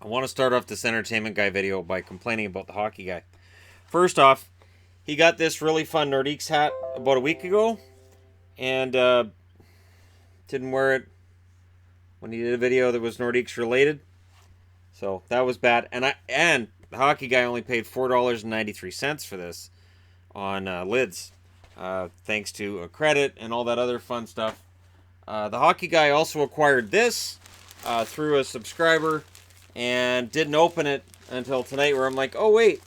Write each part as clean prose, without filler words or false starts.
I want to start off this entertainment guy video by complaining about the hockey guy. First off, he got this really fun Nordiques hat about a week ago, and didn't wear it when he did a video that was Nordiques related. So that was bad. And the hockey guy only paid $4.93 for this on lids, thanks to a credit and all that other fun stuff. The hockey guy also acquired this through a subscriber and didn't open it until tonight, where I'm like, oh wait,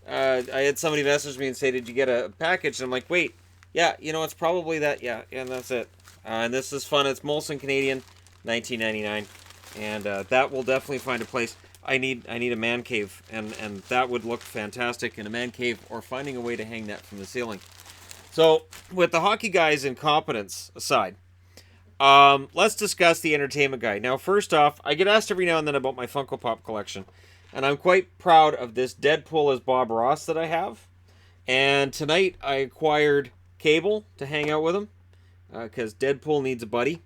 I had somebody message me and say, did you get a package? And I'm like, wait, yeah, it's probably that, yeah, and that's it. And this is fun. It's Molson Canadian, $19.99, and that will definitely find a place. I need a man cave, and that would look fantastic in a man cave, or finding a way to hang that from the ceiling. So, with the hockey guy's incompetence aside, let's discuss the entertainment guy. Now, first off, I get asked every now and then about my Funko Pop collection, and I'm quite proud of this Deadpool as Bob Ross that I have. And tonight, I acquired Cable to hang out with him, because Deadpool needs a buddy.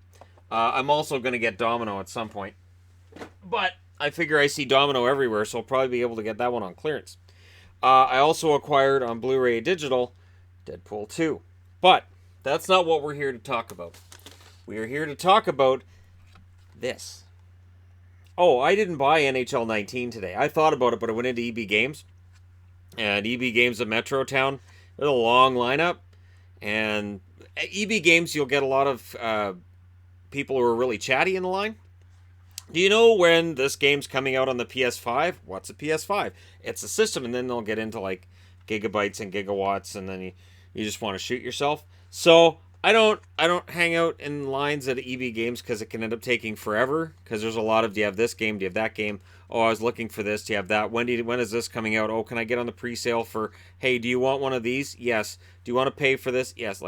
I'm also going to get Domino at some point, but I figure I see Domino everywhere, so I'll probably be able to get that one on clearance. I also acquired on Blu-ray Digital Deadpool 2. But that's not what we're here to talk about. We are here to talk about this. Oh, I didn't buy NHL 19 today. I thought about it, but I went into EB Games. And EB Games at Metrotown, there's a long lineup. And at EB Games, you'll get a lot of people who are really chatty in the line. Do you know when this game's coming out on the PS5? What's a PS5? It's a system, and then they'll get into like gigabytes and gigawatts, and then you just want to shoot yourself. So I don't hang out in lines at EB Games because it can end up taking forever. Because there's a lot of, do you have this game? Do you have that game? Oh, I was looking for this. Do you have that? When is this coming out? Oh, can I get on the pre-sale for? Hey, do you want one of these? Yes. Do you want to pay for this? Yes.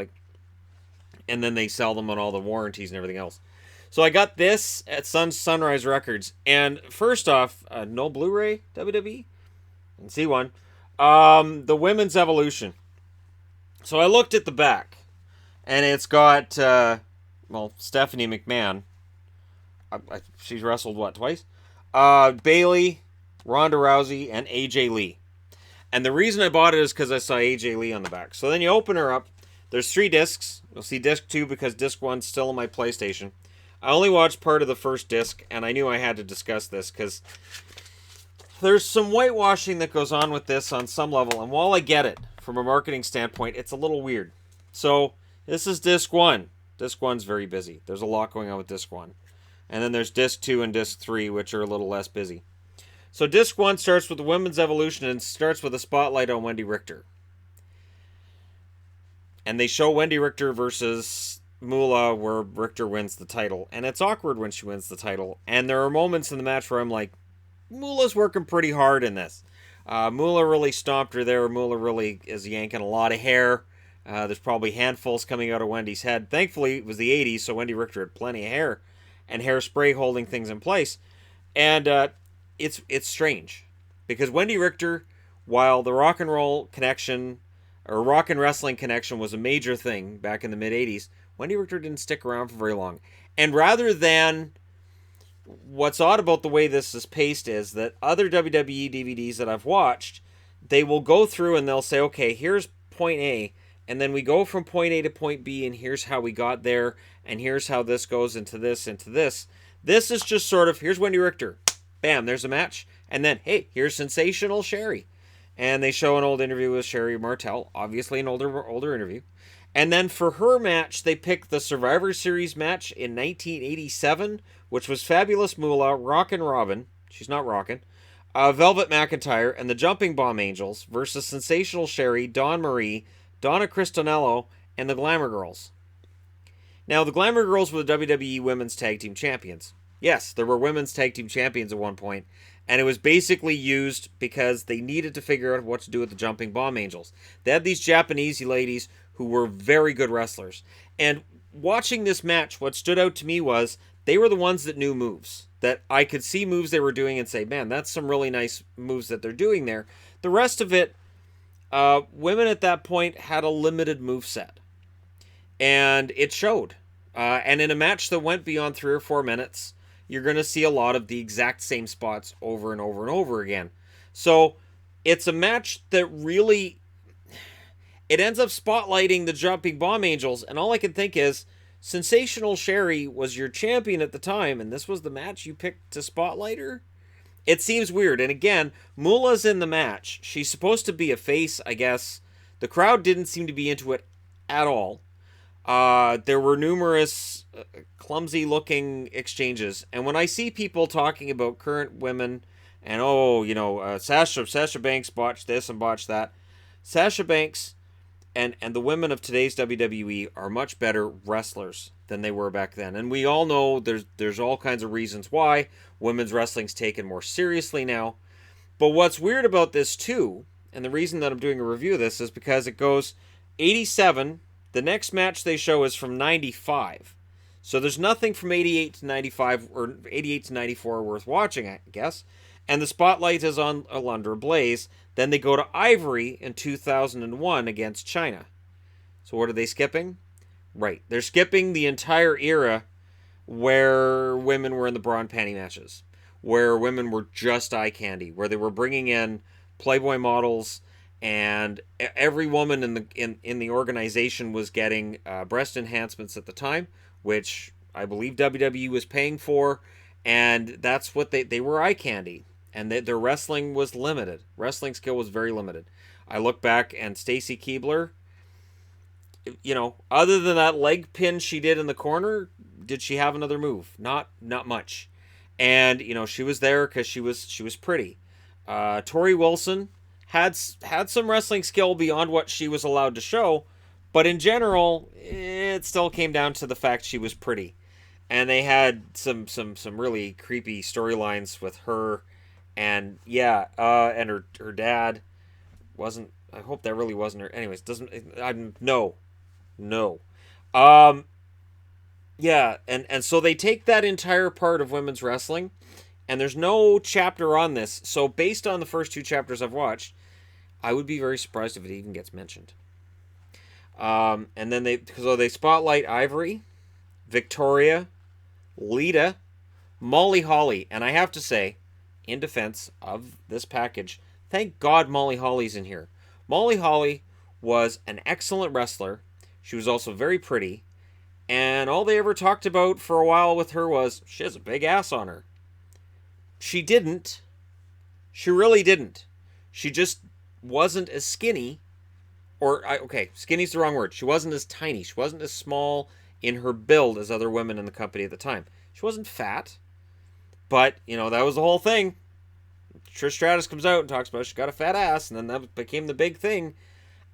And then they sell them on all the warranties and everything else. So I got this at Sunrise Records, and first off, no Blu-ray WWE. Didn't see one. The Women's Evolution. So I looked at the back, and it's got Stephanie McMahon. She's wrestled what, twice? Bailey, Ronda Rousey, and AJ Lee. And the reason I bought it is because I saw AJ Lee on the back. So then you open her up. There's 3 discs. You'll see disc 2 because disc 1's still on my PlayStation. I only watched part of the first disc, and I knew I had to discuss this because there's some whitewashing that goes on with this on some level, and while I get it from a marketing standpoint, it's a little weird. So this is disc 1. Disc 1's very busy. There's a lot going on with disc 1. And then there's disc 2 and disc 3, which are a little less busy. So disc 1 starts with the Women's Evolution and starts with a spotlight on Wendy Richter. And they show Wendy Richter versus Moolah, where Richter wins the title, and it's awkward when she wins the title, and there are moments in the match where I'm like, Moolah's working pretty hard in this. Moolah really stomped her there. Moolah really is yanking a lot of hair. There's probably handfuls coming out of Wendy's head. Thankfully, it was the 80s, so Wendy Richter had plenty of hair and hairspray holding things in place, and it's strange, because Wendy Richter, while the rock and roll connection, or rock and wrestling connection, was a major thing back in the mid-80s, Wendy Richter didn't stick around for very long. And rather than, what's odd about the way this is paced is that other WWE DVDs that I've watched, they will go through and they'll say, okay, here's point A, and then we go from point A to point B, and here's how we got there, and here's how this goes into this, into this. This is just sort of, here's Wendy Richter. Bam, there's a match. And then, hey, here's Sensational Sherry. And they show an old interview with Sherry Martel, obviously an older interview. And then for her match, they picked the Survivor Series match in 1987, which was Fabulous Moolah, Rockin' Robin, she's not rockin', Velvet McIntyre, and the Jumping Bomb Angels versus Sensational Sherry, Dawn Marie, Donna Cristonello, and the Glamour Girls. Now, the Glamour Girls were the WWE Women's Tag Team Champions. Yes, there were Women's Tag Team Champions at one point, and it was basically used because they needed to figure out what to do with the Jumping Bomb Angels. They had these Japanese ladies who were very good wrestlers. And watching this match, what stood out to me was they were the ones that knew moves. That I could see moves they were doing and say, man, that's some really nice moves that they're doing there. The rest of it, women at that point had a limited moveset. And it showed. And in a match that went beyond 3 or 4 minutes, you're going to see a lot of the exact same spots over and over and over again. So it's a match that really, it ends up spotlighting the Jumping Bomb Angels, and all I can think is, Sensational Sherry was your champion at the time, and this was the match you picked to spotlight her? It seems weird. And again, Moolah's in the match. She's supposed to be a face, I guess. The crowd didn't seem to be into it at all. There were numerous clumsy-looking exchanges. And when I see people talking about current women, and Sasha Banks botched this and botched that, Sasha Banks and the women of today's WWE are much better wrestlers than they were back then. And we all know there's all kinds of reasons why women's wrestling's taken more seriously now. But what's weird about this too, and the reason that I'm doing a review of this is because it goes 87. The next match they show is from 95. So there's nothing from 88 to 95 or 88 to 94 worth watching, I guess. And the spotlight is on Alundra Blaze. Then they go to Ivory in 2001 against China. So what are they skipping? Right. They're skipping the entire era where women were in the bra and panty matches. Where women were just eye candy. Where they were bringing in Playboy models. And every woman in the organization was getting breast enhancements at the time. Which I believe WWE was paying for. And that's what they were eye candy. And their wrestling was limited. Wrestling skill was very limited. I look back and Stacy Keibler, other than that leg pin she did in the corner, did she have another move? Not much. And she was there because she was pretty. Tori Wilson had some wrestling skill beyond what she was allowed to show, but in general, it still came down to the fact she was pretty. And they had some really creepy storylines with her. And and her dad wasn't. I hope that really wasn't her. Anyways, no. And so they take that entire part of women's wrestling, and there's no chapter on this. So based on the first 2 chapters I've watched, I would be very surprised if it even gets mentioned. And then they spotlight Ivory, Victoria, Lita, Molly Holly, and I have to say, in defense of this package, thank God Molly Holly's in here. Molly Holly was an excellent wrestler. She was also very pretty. And all they ever talked about for a while with her was, she has a big ass on her. She didn't. She really didn't. She just wasn't as skinny. Skinny's the wrong word. She wasn't as tiny. She wasn't as small in her build as other women in the company at the time. She wasn't fat. But, that was the whole thing. Trish Stratus comes out and talks about she's got a fat ass, and then that became the big thing.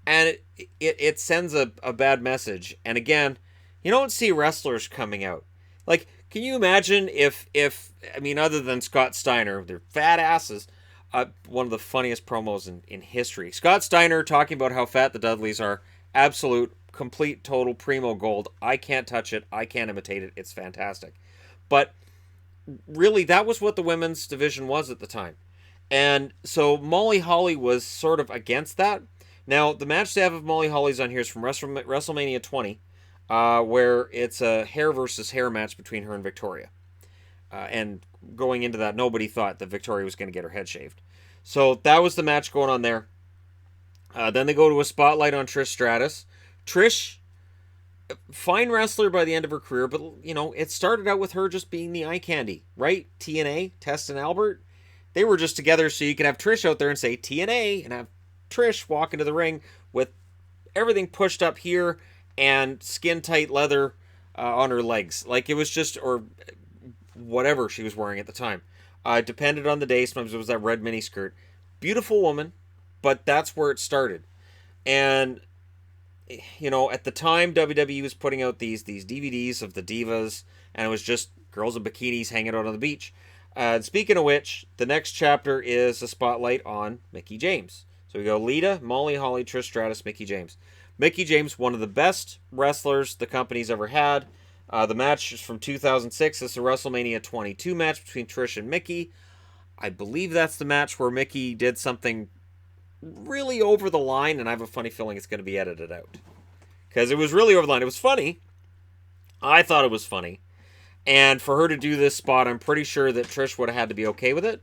And it sends a bad message. And again, you don't see wrestlers coming out. Like, can you imagine if other than Scott Steiner, their fat asses, one of the funniest promos in history. Scott Steiner talking about how fat the Dudleys are. Absolute, complete, total, primo gold. I can't touch it. I can't imitate it. It's fantastic. But really, that was what the women's division was at the time. And so Molly Holly was sort of against that. Now, the match they have of Molly Holly's on here is from WrestleMania 20, where it's a hair versus hair match between her and Victoria. And going into that, nobody thought that Victoria was going to get her head shaved. So that was the match going on there. Then they go to a spotlight on Trish Stratus. Trish, fine wrestler by the end of her career, but, it started out with her just being the eye candy, right? TNA, Test and Albert, they were just together so you could have Trish out there and say TNA and have Trish walk into the ring with everything pushed up here and skin-tight leather on her legs. Like, it was just, or whatever she was wearing at the time. Depended on the day. Sometimes it was that red miniskirt. Beautiful woman, but that's where it started. And at the time, WWE was putting out these DVDs of the divas, and it was just girls in bikinis hanging out on the beach. Speaking of which, the next chapter is a spotlight on Mickie James. So we go Lita, Molly Holly, Trish Stratus, Mickie James. Mickie James, one of the best wrestlers the company's ever had. The match is from 2006. It's a WrestleMania 22 match between Trish and Mickie. I believe that's the match where Mickie did something really over the line, and I have a funny feeling it's going to be edited out. Because it was really over the line. It was funny. I thought it was funny. And for her to do this spot, I'm pretty sure that Trish would have had to be okay with it.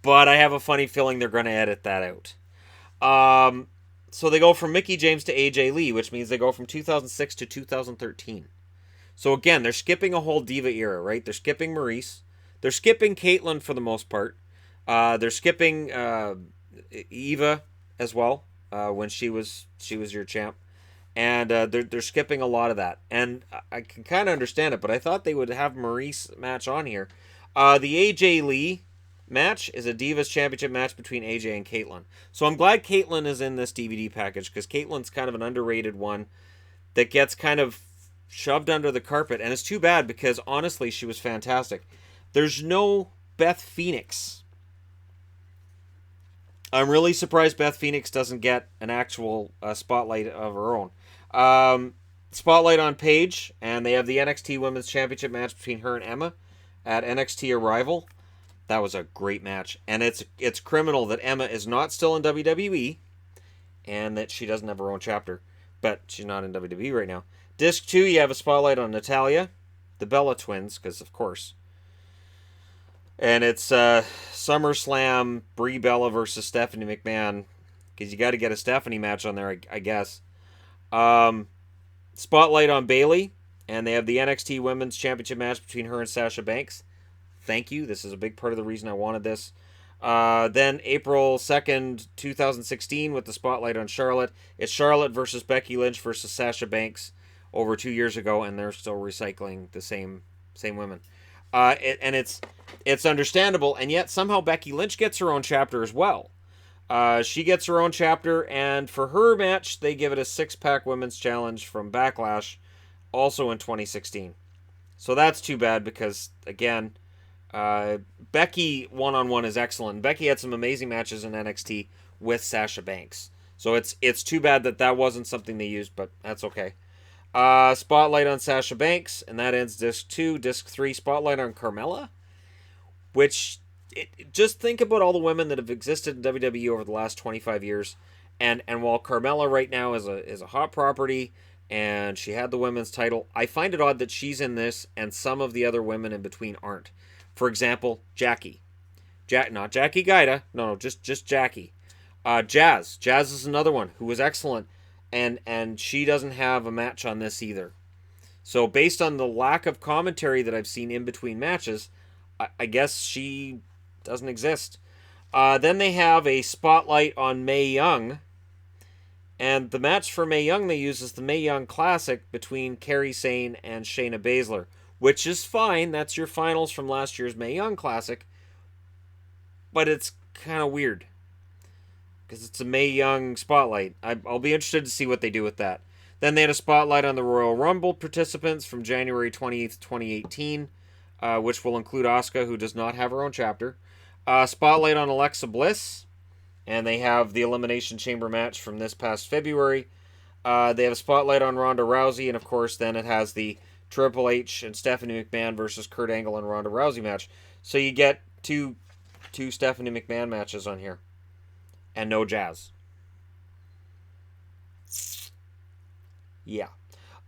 But I have a funny feeling they're going to edit that out. So they go from Mickie James to AJ Lee, which means they go from 2006 to 2013. So again, they're skipping a whole Diva era, right? They're skipping Maurice. They're skipping Caitlyn for the most part. They're skipping Eva as well when she was your champ. And they're skipping a lot of that. And I can kind of understand it, but I thought they would have Maurice match on here. The AJ Lee match is a Divas Championship match between AJ and Caitlyn. So I'm glad Caitlyn is in this DVD package, because Caitlyn's kind of an underrated one that gets kind of shoved under the carpet. And it's too bad, because honestly, she was fantastic. There's no Beth Phoenix. I'm really surprised Beth Phoenix doesn't get an actual spotlight of her own. Spotlight on Paige, and they have the NXT Women's Championship match between her and Emma at NXT Arrival. That was a great match, and it's criminal that Emma is not still in WWE, and that she doesn't have her own chapter, but she's not in WWE right now. Disc 2, you have a spotlight on Natalya, the Bella Twins, because of course. And it's SummerSlam, Brie Bella versus Stephanie McMahon, because you got to get a Stephanie match on there, I guess. Spotlight on Bailey, and they have the NXT Women's Championship match between her and Sasha Banks. Thank you. This is a big part of the reason I wanted this. Then April 2nd, 2016, with the spotlight on Charlotte. It's Charlotte versus Becky Lynch versus Sasha Banks over 2 years ago, and they're still recycling the same women. It's understandable, and yet somehow Becky Lynch gets her own chapter as well. She gets her own chapter, and for her match, they give it a 6-pack women's challenge from Backlash, also in 2016. So that's too bad, because, again, Becky one-on-one is excellent. Becky had some amazing matches in NXT with Sasha Banks. So it's too bad that wasn't something they used, but that's okay. Spotlight on Sasha Banks, and that ends Disc 2. Disc 3, Spotlight on Carmella, which, just think about all the women that have existed in WWE over the last 25 years, and while Carmella right now is a hot property, and she had the women's title, I find it odd that she's in this, and some of the other women in between aren't. For example, Jackie. Not Jackie Gaida. No, just Jackie. Jazz. Jazz is another one who was excellent, and she doesn't have a match on this either. So based on the lack of commentary that I've seen in between matches, I guess she doesn't exist. Then they have a spotlight on Mae Young, and the match for Mae Young they use is the Mae Young Classic between Kairi Sane and Shayna Baszler, which is fine. That's your finals from last year's Mae Young Classic. But it's kind of weird, because it's a Mae Young spotlight. I'll be interested to see what they do with that. Then they had a spotlight on the Royal Rumble participants from January 20th, 2018, which will include Asuka, who does not have her own chapter. Spotlight on Alexa Bliss, and they have the Elimination Chamber match from this past February. They have a spotlight on Ronda Rousey, and of course then it has the Triple H and Stephanie McMahon versus Kurt Angle and Ronda Rousey match. So you get two Stephanie McMahon matches on here, and no Jazz. Yeah,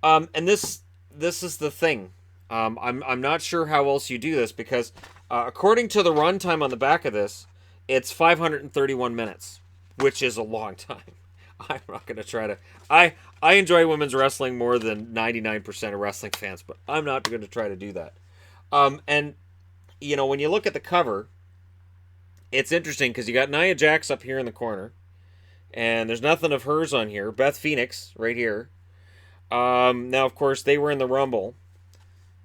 and this is the thing. I'm not sure how else you do this, because according to the runtime on the back of this, it's 531 minutes, which is a long time. I'm not going to try to... I enjoy women's wrestling more than 99% of wrestling fans, but I'm not going to try to do that. And, you know, when you look at the cover, it's interesting, because you got Nia Jax up here in the corner, and there's nothing of hers on here. Beth Phoenix, right here. Now, of course, they were in the Rumble,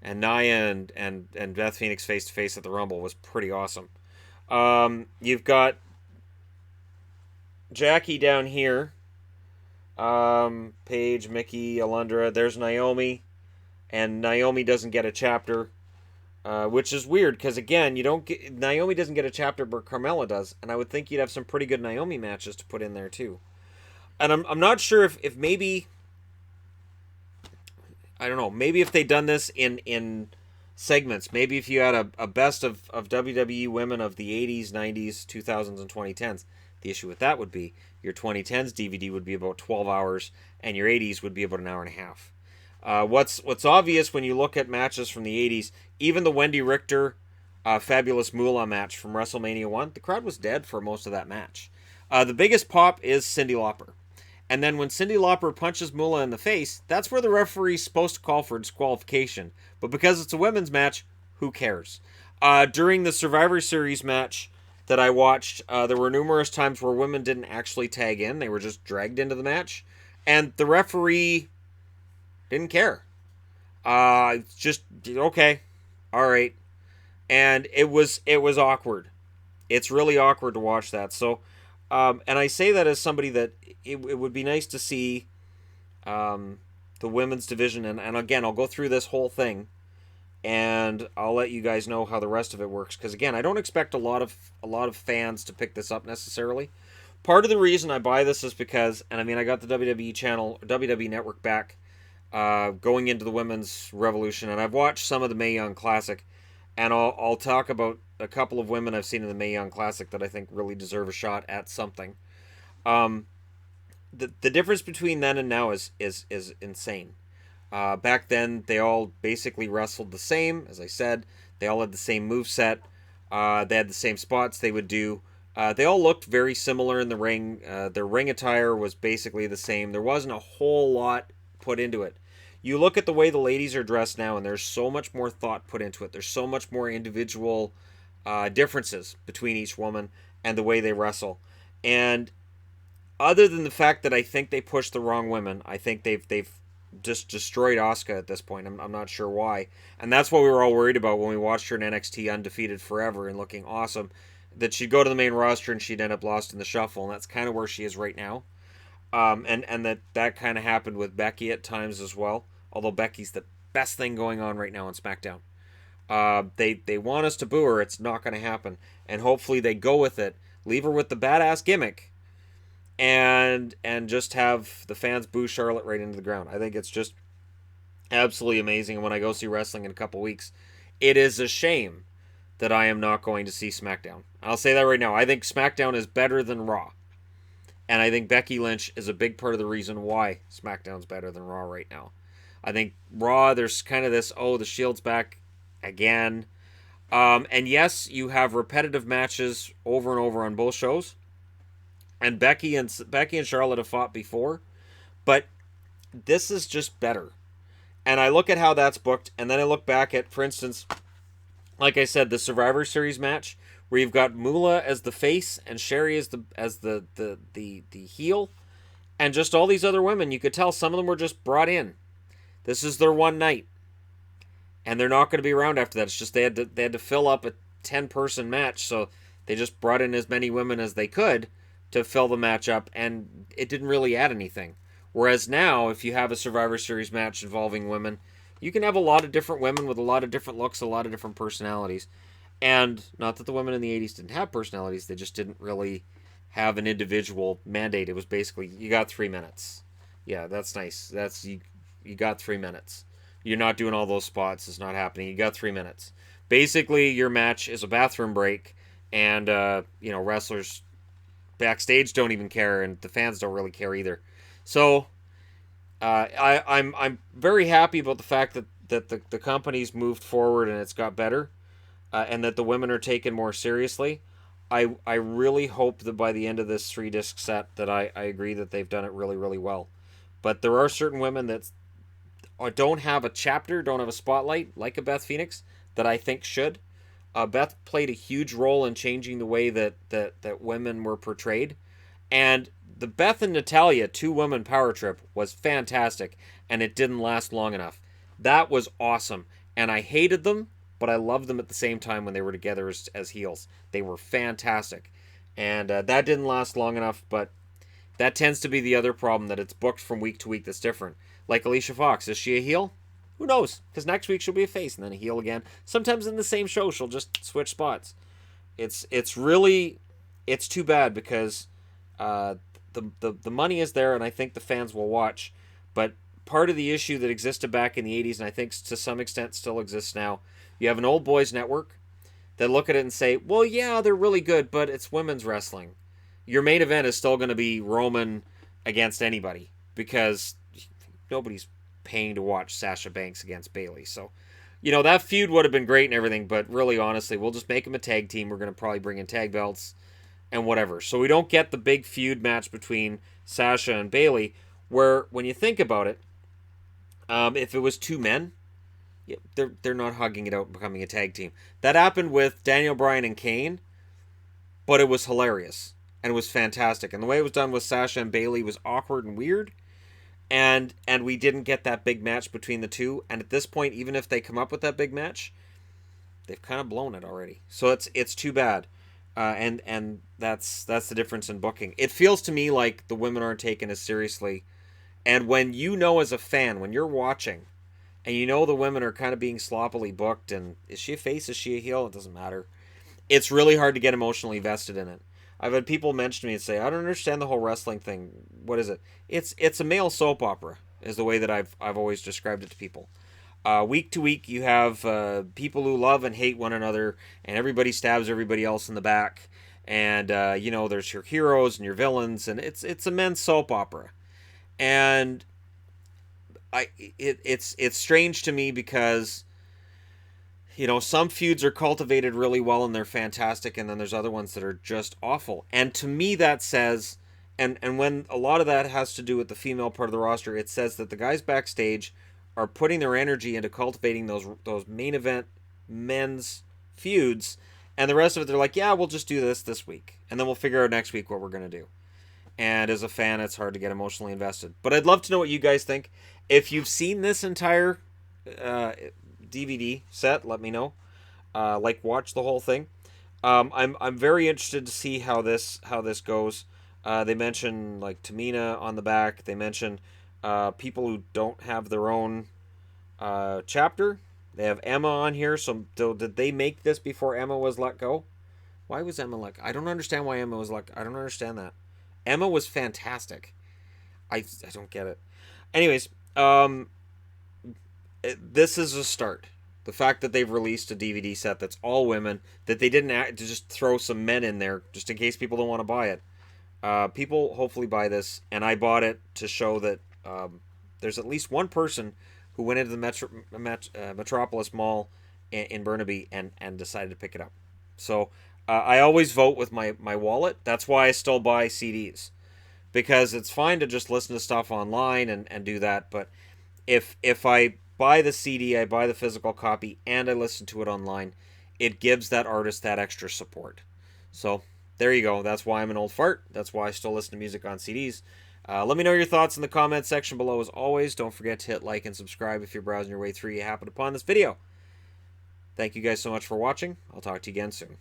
and Nia and Beth Phoenix face-to-face at the Rumble was pretty awesome. You've got Jackie down here. Paige, Mickie, Alundra. There's Naomi, and Naomi doesn't get a chapter, which is weird, because again, Naomi doesn't get a chapter, but Carmella does, and I would think you'd have some pretty good Naomi matches to put in there too. And I'm not sure if maybe, I don't know, maybe if they'd done this in segments, maybe if you had a best of WWE women of the 80s, 90s, 2000s, and 2010s. The issue with that would be your 2010s DVD would be about 12 hours, and your 80s would be about an hour and a half. What's obvious when you look at matches from the 80s, even the Wendy Richter Fabulous Moolah match from WrestleMania 1, the crowd was dead for most of that match. The biggest pop is Cyndi Lauper. And then when Cyndi Lauper punches Moolah in the face, that's where the referee's supposed to call for disqualification. But because it's a women's match, who cares? During the Survivor Series match that I watched, there were numerous times where women didn't actually tag in. They were just dragged into the match. And the referee didn't care. Just, okay, all right. And it was awkward. It's really awkward to watch that. So, and I say that as somebody that it would be nice to see the women's division. And again, I'll go through this whole thing, and I'll let you guys know how the rest of it works. Because again, I don't expect a lot of fans to pick this up necessarily. Part of the reason I buy this is because, and I mean, I got the WWE channel, WWE Network back, going into the women's revolution, and I've watched some of the Mae Young Classic, and I'll talk about a couple of women I've seen in the Mae Young Classic that I think really deserve a shot at something. The difference between then and now is insane. Back then, they all basically wrestled the same. As I said, they all had the same moveset. They had the same spots they would do. They all looked very similar in the ring. Their ring attire was basically the same. There wasn't a whole lot put into it. You look at the way the ladies are dressed now, and there's so much more thought put into it. There's so much more individual differences between each woman and the way they wrestle. And other than the fact that I think they pushed the wrong women, I think they've just destroyed Asuka at this point. I'm not sure why. And that's what we were all worried about when we watched her in NXT undefeated forever and looking awesome. That she'd go to the main roster and she'd end up lost in the shuffle, and that's kind of where she is right now. And that kind of happened with Becky at times as well. Although Becky's the best thing going on right now on SmackDown. They want us to boo her. It's not going to happen. And hopefully they go with it. Leave her with the badass gimmick. And just have the fans boo Charlotte right into the ground. I think it's just absolutely amazing. And when I go see wrestling in a couple weeks, it is a shame that I am not going to see SmackDown. I'll say that right now. I think SmackDown is better than Raw. And I think Becky Lynch is a big part of the reason why SmackDown's better than Raw right now. I think Raw, there's kind of this, the Shield's back again. And yes, you have repetitive matches over and over on both shows. And Becky and Charlotte have fought before. But this is just better. And I look at how that's booked, and then I look back at, for instance, like I said, the Survivor Series match, where you've got Moolah as the face and Sherry as the heel, and just all these other women. You could tell some of them were just brought in. This is their one night, and they're not going to be around after that. It's just they had to fill up a 10-person match, so they just brought in as many women as they could to fill the match up, and it didn't really add anything. Whereas now, if you have a Survivor Series match involving women, you can have a lot of different women with a lot of different looks, a lot of different personalities. And not that the women in the 80s didn't have personalities, they just didn't really have an individual mandate. It was basically, you got 3 minutes. Yeah, that's nice. That's you got 3 minutes. You're not doing all those spots. It's not happening. You got 3 minutes. Basically, your match is a bathroom break, and wrestlers backstage don't even care, and the fans don't really care either. So I'm very happy about the fact that the company's moved forward and it's got better. And that the women are taken more seriously. I really hope that by the end of this 3-disc set that I agree that they've done it really, really well. But there are certain women that don't have a chapter, don't have a spotlight, like a Beth Phoenix, that I think should. Beth played a huge role in changing the way that women were portrayed. And the Beth and Natalya 2-woman power trip was fantastic, and it didn't last long enough. That was awesome. And I hated them, but I loved them at the same time when they were together as heels. They were fantastic. And that didn't last long enough, but that tends to be the other problem, that it's booked from week to week that's different. Like Alicia Fox, is she a heel? Who knows? Because next week she'll be a face and then a heel again. Sometimes in the same show she'll just switch spots. It's too bad because the money is there and I think the fans will watch. But part of the issue that existed back in the 80s, and I think to some extent still exists now, you have an old boys network that look at it and say, well, yeah, they're really good, but it's women's wrestling. Your main event is still going to be Roman against anybody because nobody's paying to watch Sasha Banks against Bailey. So, you know, that feud would have been great and everything, but really, honestly, we'll just make them a tag team. We're going to probably bring in tag belts and whatever. So we don't get the big feud match between Sasha and Bailey, where, when you think about it, if it was two men, yeah, they're not hugging it out and becoming a tag team. That happened with Daniel Bryan and Kane, but it was hilarious and it was fantastic. And the way it was done with Sasha and Bailey was awkward and weird, and we didn't get that big match between the two. And at this point, even if they come up with that big match, they've kind of blown it already. So it's too bad. And that's the difference in booking. It feels to me like the women aren't taken as seriously. And when you know, as a fan, when you're watching, and you know the women are kind of being sloppily booked, and is she a face, is she a heel? It doesn't matter. It's really hard to get emotionally vested in it. I've had people mention to me and say, I don't understand the whole wrestling thing. What is it? It's a male soap opera, is the way that I've always described it to people. Week to week, you have people who love and hate one another, and everybody stabs everybody else in the back. And you know, there's your heroes and your villains, and it's a men's soap opera. And it's strange to me because, you know, some feuds are cultivated really well and they're fantastic, and then there's other ones that are just awful. And to me, that says, and when a lot of that has to do with the female part of the roster, it says that the guys backstage are putting their energy into cultivating those main event men's feuds, and the rest of it, they're like, yeah, we'll just do this week, and then we'll figure out next week what we're going to do. And as a fan, it's hard to get emotionally invested. But I'd love to know what you guys think. If you've seen this entire DVD set, let me know. Watch the whole thing. I'm very interested to see how this goes. They mention like Tamina on the back. They mention people who don't have their own chapter. They have Emma on here. So did they make this before Emma was let go? Why was Emma let go? I don't understand why Emma was let go. I don't understand that. Emma was fantastic. I don't get it. Anyways, this is a start. The fact that they've released a DVD set that's all women, that they didn't just throw some men in there just in case people don't want to buy it. People hopefully buy this, and I bought it to show that there's at least one person who went into the Metropolis Mall in Burnaby and decided to pick it up. So I always vote with my wallet. That's why I still buy CDs, because it's fine to just listen to stuff online and do that. But if I buy the CD, I buy the physical copy, and I listen to it online, it gives that artist that extra support. So there you go. That's why I'm an old fart. That's why I still listen to music on CDs. Let me know your thoughts in the comments section below. As always, don't forget to hit like and subscribe if you're browsing your way through. You happen upon this video. Thank you guys so much for watching. I'll talk to you again soon.